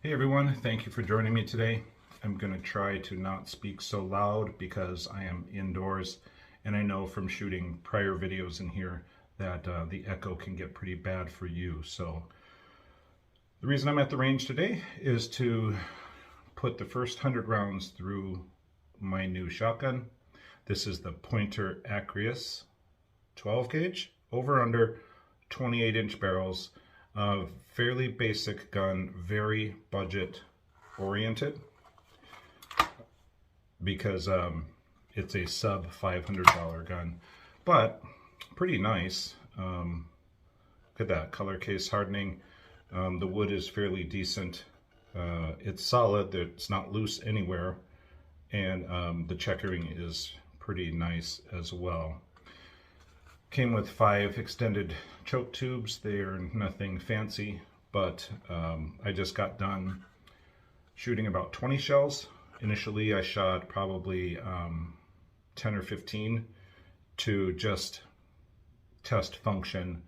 Hey everyone, thank you for joining me today. I'm going to try to not speak so loud because I am indoors, and I know from shooting prior videos in here that the echo can get pretty bad for you. So the reason I'm at the range today is to put the first 100 rounds through my new shotgun. This is the Pointer Acrius 12 gauge, over under 28-inch barrels. Fairly basic gun, very budget oriented because it's a sub $500 gun, but pretty nice. Look at that color case hardening. The wood is fairly decent. It's solid, it's not loose anywhere, and the checkering is pretty nice as well. Came with 5 extended choke tubes. They're nothing fancy, but I just got done shooting about 20 shells. Initially I shot probably 10 or 15 to just test function,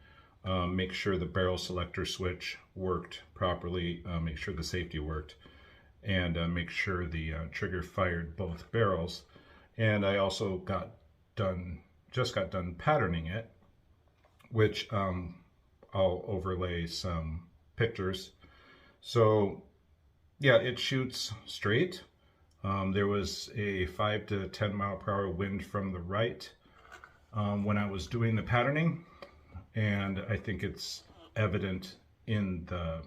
make sure the barrel selector switch worked properly, make sure the safety worked, and make sure the trigger fired both barrels. And I also just got done patterning it, which I'll overlay some pictures. So yeah, it shoots straight. There was a 5 to 10 mile per hour wind from the right when I was doing the patterning, and I think it's evident in the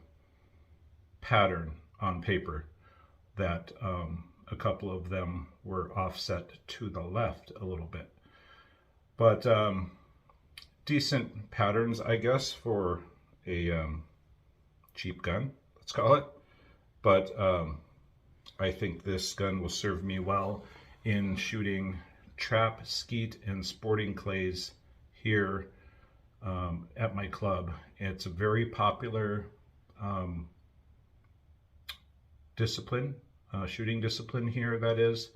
pattern on paper that a couple of them were offset to the left a little bit. But decent patterns, I guess, for a cheap gun, let's call it. But I think this gun will serve me well in shooting trap, skeet, and sporting clays here at my club. It's a very popular discipline, shooting discipline here, that is.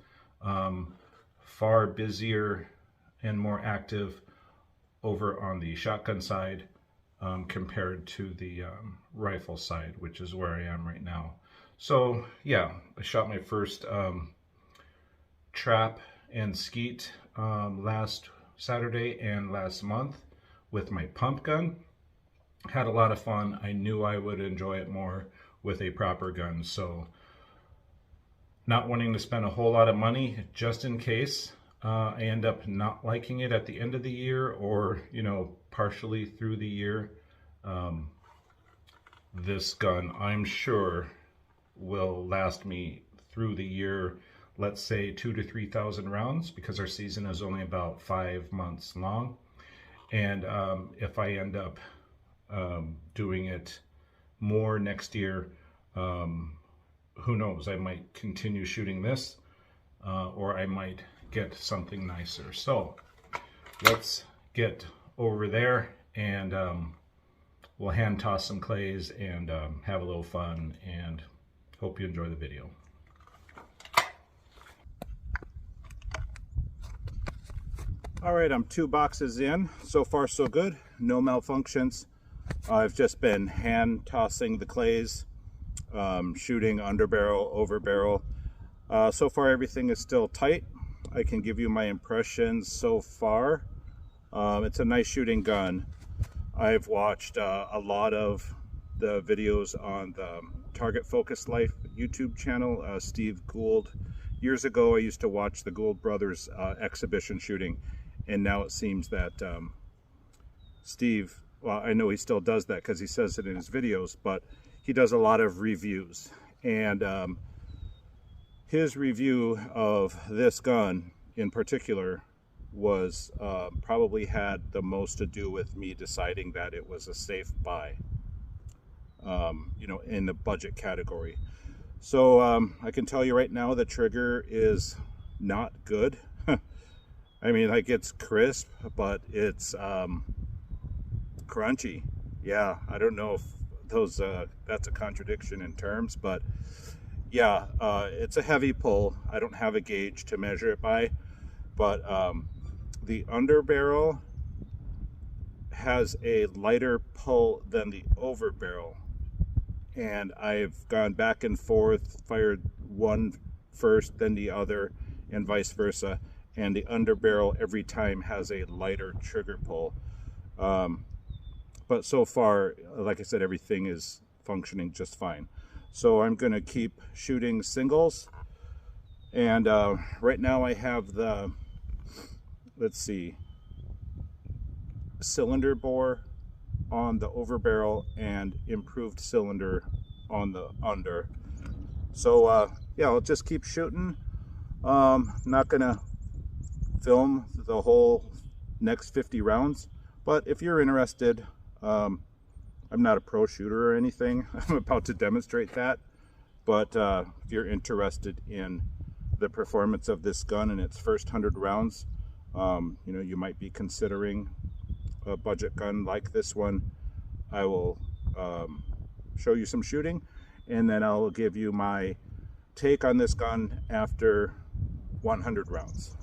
Far busier and more active over on the shotgun side compared to the rifle side, which is where I am right now. So yeah, I shot my first trap and skeet last Saturday and last month with my pump gun. Had a lot of fun. I knew I would enjoy it more with a proper gun, so not wanting to spend a whole lot of money just in case I end up not liking it at the end of the year, or, you know, partially through the year. This gun, I'm sure, will last me through the year, let's say 2,000 to 3,000 rounds, because our season is only about 5 months long. And if I end up doing it more next year, who knows, I might continue shooting this, or I might get something nicer. So let's get over there and we'll hand toss some clays and have a little fun, and hope you enjoy the video. All right, I'm 2 boxes in. So far so good, no malfunctions. I've just been hand tossing the clays, shooting under barrel, over barrel. So far everything is still tight. I can give you my impressions so far. It's a nice shooting gun. I've watched a lot of the videos on the Target Focus Life YouTube channel, Steve Gould. Years ago I used to watch the Gould brothers exhibition shooting, and now it seems that Steve, well, I know he still does that because he says it in his videos, but he does a lot of reviews, and his review of this gun in particular was probably had the most to do with me deciding that it was a safe buy, you know, in the budget category. So I can tell you right now, the trigger is not good. I mean, like, it's crisp, but it's crunchy. Yeah, I don't know if those that's a contradiction in terms, but yeah, it's a heavy pull. I don't have a gauge to measure it by, but the underbarrel has a lighter pull than the overbarrel, and I've gone back and forth, fired one first, then the other, and vice versa. And the underbarrel every time has a lighter trigger pull. But so far, like I said, everything is functioning just fine. So I'm going to keep shooting singles. And right now I have the, let's see, cylinder bore on the over barrel and improved cylinder on the under. So yeah, I'll just keep shooting. Not gonna film the whole next 50 rounds, but if you're interested, I'm not a pro shooter or anything. I'm about to demonstrate that, but if you're interested in the performance of this gun in its first 100 rounds, you know, you might be considering a budget gun like this one. I will show you some shooting, and then I'll give you my take on this gun after 100 rounds.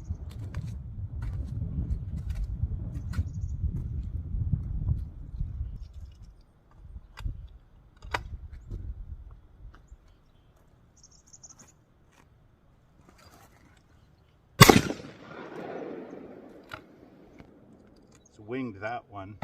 It's winged that one.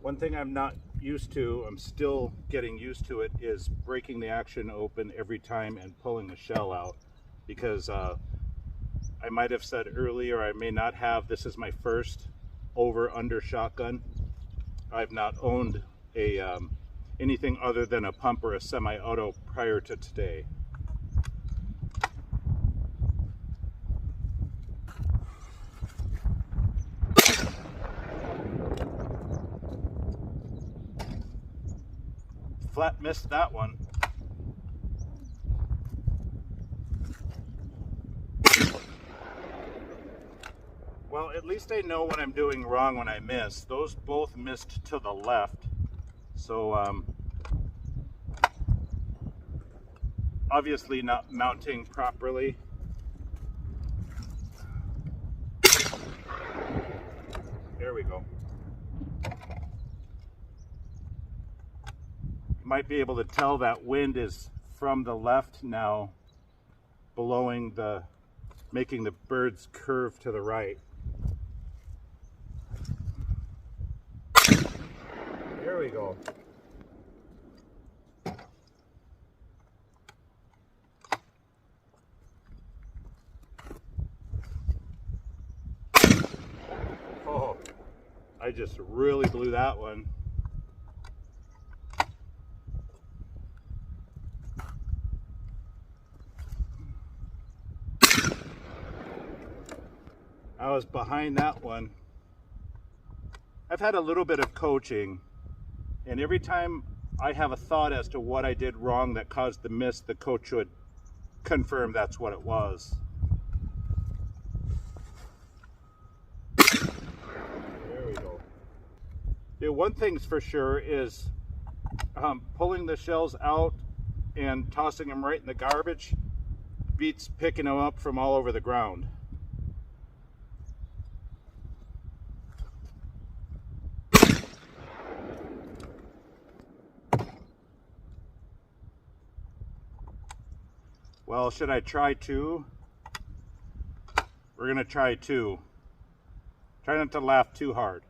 One thing I'm not used to, I'm still getting used to it, is breaking the action open every time and pulling the shell out, because I might have said earlier, I may not have, this is my first over-under shotgun. I've not owned a anything other than a pump or a semi-auto prior to today. Flat missed that one. Well, at least I know what I'm doing wrong when I miss. Those both missed to the left. So obviously not mounting properly. There we go. Might be able to tell that wind is from the left now, blowing the, making the birds curve to the right. There we go. Oh, I just really blew that one. I was behind that one. I've had a little bit of coaching, and every time I have a thought as to what I did wrong that caused the miss, the coach would confirm that's what it was. There we go. Yeah, one thing's for sure is pulling the shells out and tossing them right in the garbage beats picking them up from all over the ground. Well, should I try two? We're gonna try two. Try not to laugh too hard.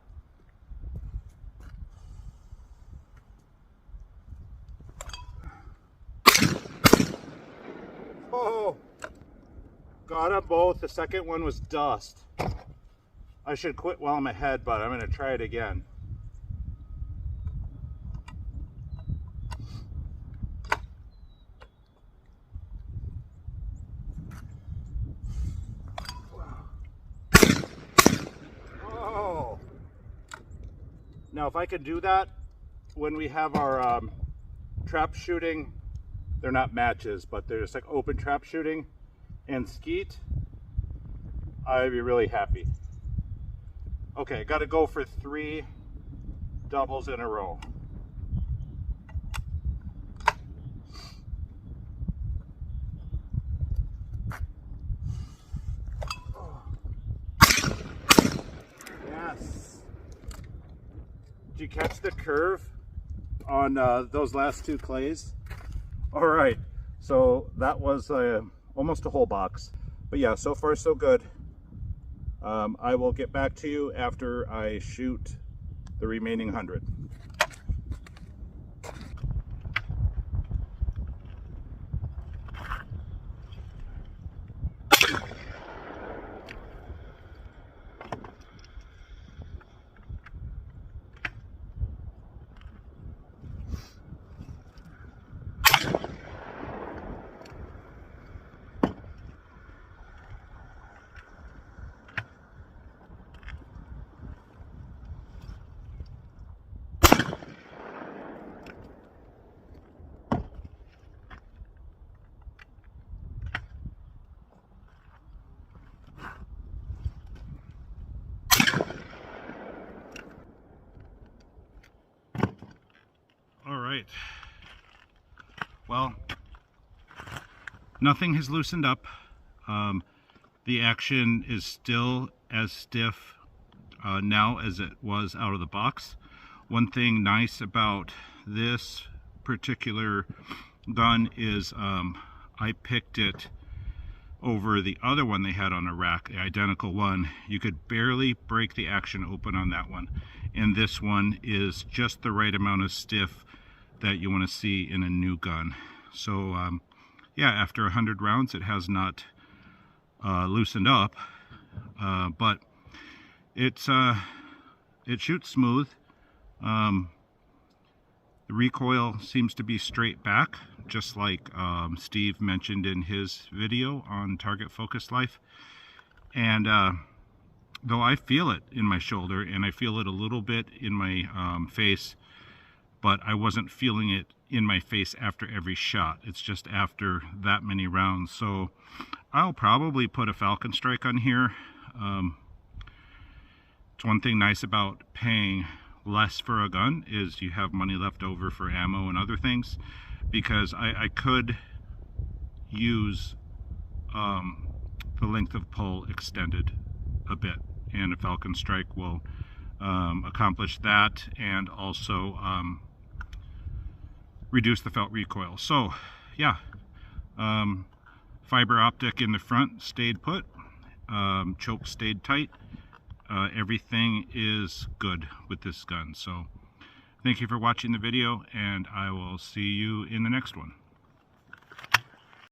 Oh, got them both. The second one was dust. I should quit while I'm ahead, but I'm gonna try it again. Now, if I could do that when we have our trap shooting, they're not matches, but they're just like open trap shooting and skeet, I'd be really happy. Okay, got to go for 3 doubles in a row. Did you catch the curve on those last two clays? All right, so that was almost a whole box. But yeah, so far so good. I will get back to you after I shoot the remaining 100. All right, well, nothing has loosened up. The action is still as stiff now as it was out of the box. One thing nice about this particular gun is I picked it over the other one they had on a rack, the identical one. You could barely break the action open on that one, and this one is just the right amount of stiff that you want to see in a new gun. So yeah, after 100 rounds it has not loosened up, but it shoots smooth. The recoil seems to be straight back, just like Steve mentioned in his video on Target Focus Life. And though I feel it in my shoulder and I feel it a little bit in my face, but I wasn't feeling it in my face after every shot. It's just after that many rounds. So I'll probably put a Falcon Strike on here. It's one thing nice about paying less for a gun is you have money left over for ammo and other things, because I could use the length of pull extended a bit, and a Falcon Strike will accomplish that, and also reduce the felt recoil. So yeah, fiber optic in the front stayed put, choke stayed tight, everything is good with this gun. So thank you for watching the video, and I will see you in the next one.